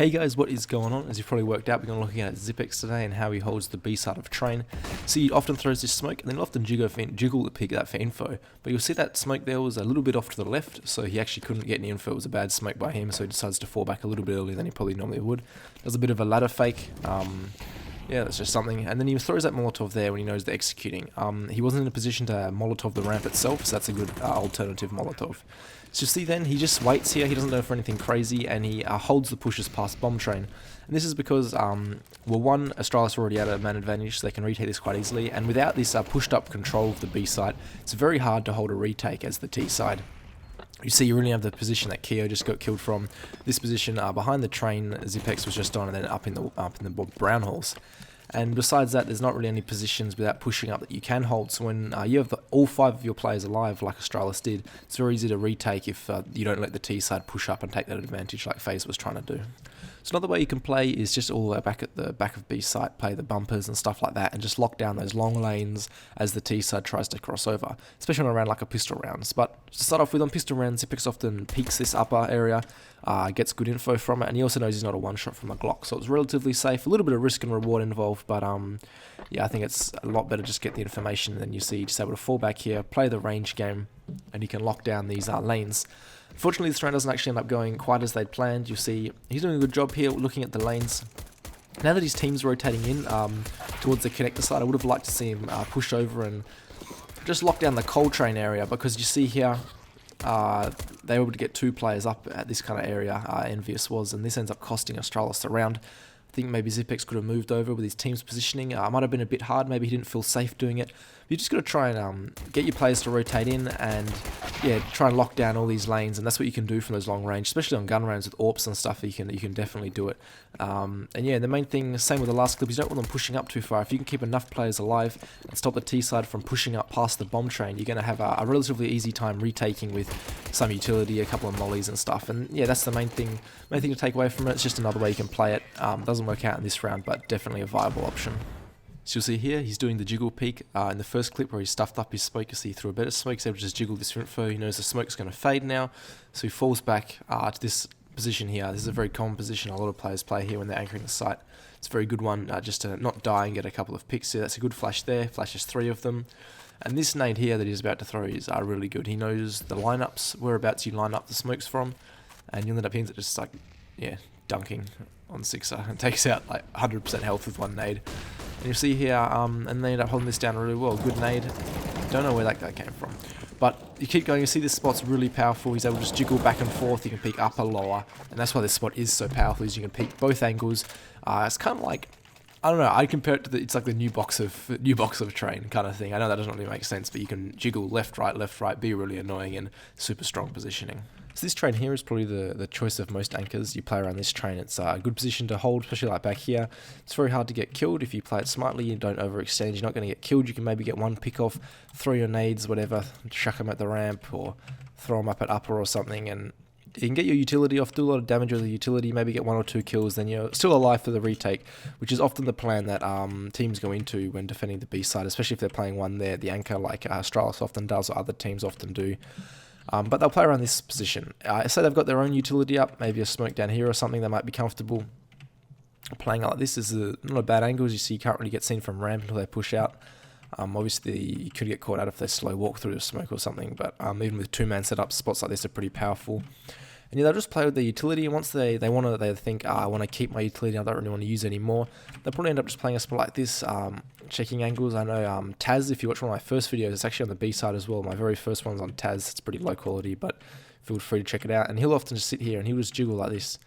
Hey guys, what is going on? As you've probably worked out, we're going to be looking at Xyp9x today and how he holds the B side of train. So he often throws this smoke and then he'll often jiggle the pick that for info. But you'll see that smoke there was a little bit off to the left, so he actually couldn't get any info. It was a bad smoke by him, so he decides to fall back a little bit earlier than he probably normally would. Does a bit of a ladder fake. Yeah, that's just something. And then he throws that Molotov there when he knows they're executing. He wasn't in a position to Molotov the ramp itself, so that's a good alternative Molotov. So see then, he just waits here, he doesn't go for anything crazy, and he holds the pushes past bomb train. And this is because, well, one, Astralis already had a man advantage, so they can retake this quite easily, and without this pushed up control of the B side, it's very hard to hold a retake as the T side. You see, you really have the position that Keo just got killed from. This position behind the train Xyp9x was just on, and then up in the brown halls. And besides that, there's not really any positions without pushing up that you can hold. So when you have all 5 of your players alive, like Astralis did, it's very easy to retake if you don't let the T side push up and take that advantage like FaZe was trying to do. So another way you can play is just all the way back at the back of B site, play the bumpers and stuff like that, and just lock down those long lanes as the T side tries to cross over, especially on a round like a pistol rounds. But to start off with, on pistol rounds, Xyp9x often peeks this upper area, gets good info from it, and he also knows he's not a one-shot from a Glock, so it's relatively safe. A little bit of risk and reward involved, but yeah, I think it's a lot better just get the information, and then you see just able to fall back here, play the range game, and you can lock down these lanes. Fortunately, this round doesn't actually end up going quite as they'd planned. You see, he's doing a good job here looking at the lanes. Now that his team's rotating in towards the connector side, I would have liked to see him push over and just lock down the coal train area, because you see here, they were able to get 2 players up at this kind of area, Envious was, and this ends up costing Astralis the round. I think maybe Xyp9x could have moved over with his team's positioning. It might have been a bit hard, maybe he didn't feel safe doing it. You just got to try and get your players to rotate in and yeah, try and lock down all these lanes, and that's what you can do from those long range, especially on gun rounds with AWPs and stuff. You can definitely do it. And yeah, the main thing, same with the last clip, is you don't want them pushing up too far. If you can keep enough players alive and stop the T side from pushing up past the bomb train, you're going to have a relatively easy time retaking with some utility, a couple of mollies and stuff. And yeah, that's the main thing to take away from it. It's just another way you can play it. Doesn't work out in this round, but definitely a viable option. So you'll see here, he's doing the jiggle peek in the first clip where he stuffed up his smoke. You see through a bit of smoke, he's able to just jiggle this info. He knows the smoke's going to fade now, so he falls back to this position here. This is a very common position a lot of players play here when they're anchoring the site. It's a very good one just to not die and get a couple of picks here. That's a good flash there, flashes 3 of them. And this nade here that he's about to throw is really good. He knows the lineups, whereabouts you line up the smokes from, and you'll end up hitting it just like, yeah, dunking on 6er and takes out like 100% health with 1 nade. And you see here, and they end up holding this down really well. Good nade. Don't know where that guy came from. But you keep going, you see this spot's really powerful. He's able to just jiggle back and forth. You can peek upper, lower. And that's why this spot is so powerful, is you can peek both angles. It's kind of like, I don't know, I'd compare it to it's like the new box of train kind of thing. I know that doesn't really make sense, but you can jiggle left, right, be really annoying and super strong positioning. So this train here is probably the choice of most anchors. You play around this train, it's a good position to hold, especially like back here. It's very hard to get killed if you play it smartly. You don't overextend, you're not going to get killed. You can maybe get 1 pick off, throw your nades, whatever, chuck them at the ramp or throw them up at upper or something, and you can get your utility off, do a lot of damage with the utility, maybe get 1 or 2 kills, then you're still alive for the retake, which is often the plan that teams go into when defending the B side, especially if they're playing one there, the anchor like Astralis often does or other teams often do. But they'll play around this position. So they've got their own utility up, maybe a smoke down here or something. They might be comfortable playing like this. Is not a bad angle, as you see. You can't really get seen from ramp until they push out. Obviously, you could get caught out if they slow walk through the smoke or something. But even with 2-man setups, spots like this are pretty powerful. And yeah, they'll just play with the utility, and once they think, I want to keep my utility, I don't really want to use it anymore, they'll probably end up just playing a spot like this, checking angles. I know Taz, if you watch one of my first videos, it's actually on the B side as well. My very first one's on Taz. It's pretty low quality, but feel free to check it out. And he'll often just sit here and he'll just jiggle like this,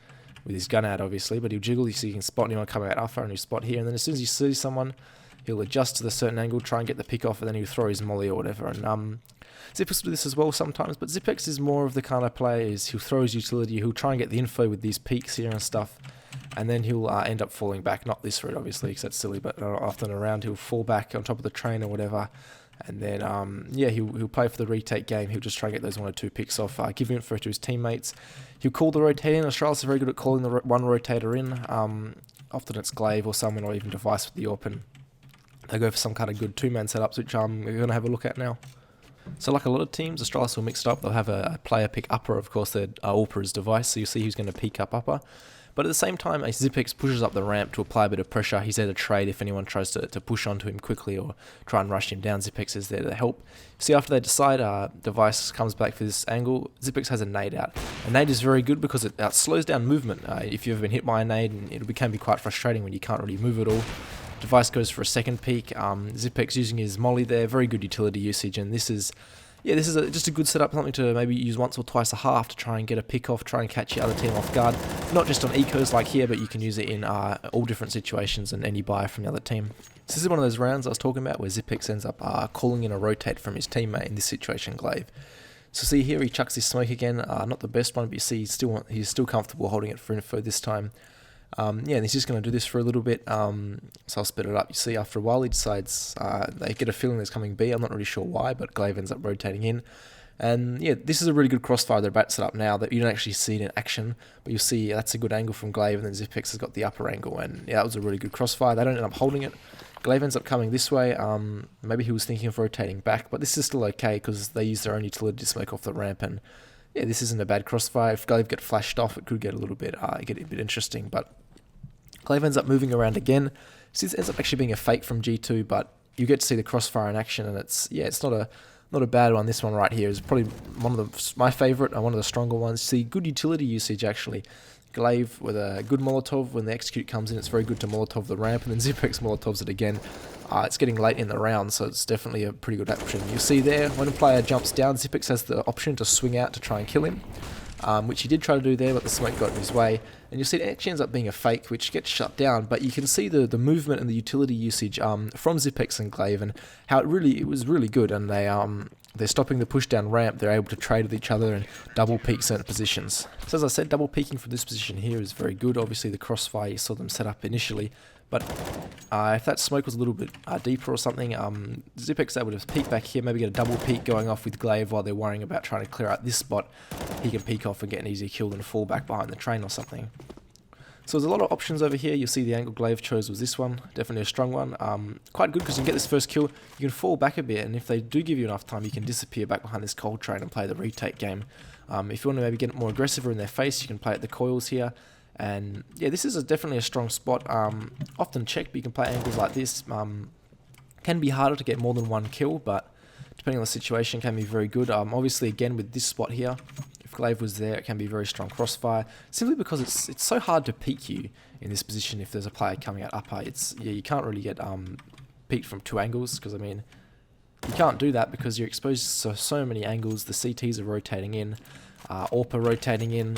with his gun out obviously, but he'll jiggle so you can spot anyone coming out alpha, and he'll spot here, and then as soon as he sees someone, he'll adjust to the certain angle, try and get the pick off, and then he'll throw his molly or whatever. And Xyp9x do this as well sometimes, but Xyp9x is more of the kind of player is he'll throw his utility, he'll try and get the info with these peaks here and stuff, and then he'll end up falling back. Not this route obviously, because that's silly, but often around he'll fall back on top of the train or whatever, and then yeah, he'll play for the retake game. He'll just try and get those 1 or 2 picks off, give info to his teammates. He'll call the rotate in. Astralis is very good at calling the one rotator in. Often it's Glaive or someone, or even Device with the AWP. They go for some kind of good 2-man setups, which we're going to have a look at now. So like a lot of teams, Astralis will mix it up. They'll have a player pick upper, of course, their AWPer is Device, so you'll see who's going to peek up upper. But at the same time, a Xyp9x pushes up the ramp to apply a bit of pressure. He's there to trade if anyone tries to push onto him quickly or try and rush him down. Xyp9x is there to help. See, after they decide, Device comes back for this angle. Xyp9x has a nade out. A nade is very good because it slows down movement. If you've ever been hit by a nade, and it can be quite frustrating when you can't really move at all. Device goes for a second peek. Xyp9x using his molly there, very good utility usage, and this is just a good setup, something to maybe use once or twice a half to try and get a pick off, try and catch the other team off guard. Not just on ecos like here, but you can use it in all different situations and any buy from the other team. So this is one of those rounds I was talking about where Xyp9x ends up calling in a rotate from his teammate, in this situation Glaive. So see here, he chucks his smoke again, not the best one, but you see he's still comfortable holding it for info this time. And he's just going to do this for a little bit, so I'll split it up. You see, after a while he decides, they get a feeling there's coming B, I'm not really sure why, but Glaive ends up rotating in. And yeah, this is a really good crossfire they're about to set up now, that you don't actually see it in action, but you'll see that's a good angle from Glaive, and then Xyp9x has got the upper angle, and yeah, that was a really good crossfire. They don't end up holding it. Glaive ends up coming this way. Maybe he was thinking of rotating back, but this is still okay because they use their own utility to smoke off the ramp, and yeah, this isn't a bad crossfire. If Glaive get flashed off, it could get a little bit, interesting, but Glaive ends up moving around again. So this ends up actually being a fake from G2, but you get to see the crossfire in action, and it's not a bad one. This one right here is probably one of my favorite, one of the stronger ones. See, good utility usage actually. Glaive with a good Molotov, when the execute comes in, it's very good to Molotov the ramp, and then Xyp9x Molotovs it again. It's getting late in the round, so it's definitely a pretty good option. You see there, when a player jumps down, Xyp9x has the option to swing out to try and kill him, which he did try to do there, but the smoke got in his way. And you'll see it actually ends up being a fake, which gets shut down, but you can see the movement and the utility usage from Xyp9x and Glaive, and how it was really good, and they're stopping the push down ramp, they're able to trade with each other and double peek certain positions. So as I said, double peeking from this position here is very good. Obviously the crossfire, you saw them set up initially, but if that smoke was a little bit deeper or something, Xyp9x is able to peek back here, maybe get a double peek going off with Glaive while they're worrying about trying to clear out this spot. He can peek off and get an easier kill than fall back behind the train or something. So there's a lot of options over here. You'll see the angle Glaive chose was this one, definitely a strong one. Quite good because you can get this first kill, you can fall back a bit, and if they do give you enough time, you can disappear back behind this cold train and play the retake game. If you want to maybe get more aggressive in their face, you can play at the coils here. And yeah, this is definitely a strong spot. Often checked, but you can play angles like this. Can be harder to get more than one kill, but depending on the situation, can be very good. Obviously, again with this spot here, if Glaive was there, it can be very strong crossfire. Simply because it's so hard to peek you in this position if there's a player coming out upper. You can't really get peeked from two angles, because I mean, you can't do that because you're exposed to so many angles. The CTs are rotating in, AWP rotating in.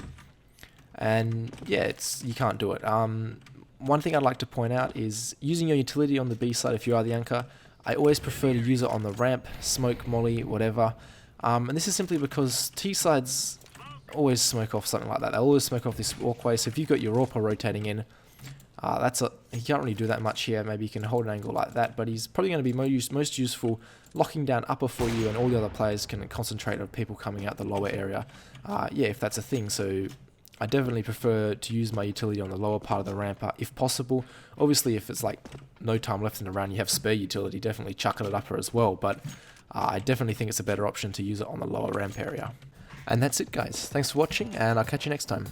And yeah, you can't do it. One thing I'd like to point out is using your utility on the B side if you are the anchor. I always prefer to use it on the ramp, smoke, molly, whatever. And this is simply because T sides always smoke off something like that. They always smoke off this walkway. So if you've got your AWP rotating in, he can't really do that much here. Maybe you can hold an angle like that, but he's probably going to be most useful locking down upper for you, and all the other players can concentrate on people coming out the lower area. Yeah, if that's a thing. So I definitely prefer to use my utility on the lower part of the ramp if possible. Obviously, if it's like no time left in the round, you have spare utility, definitely chuck it at upper as well, but I definitely think it's a better option to use it on the lower ramp area. And that's it, guys. Thanks for watching, and I'll catch you next time.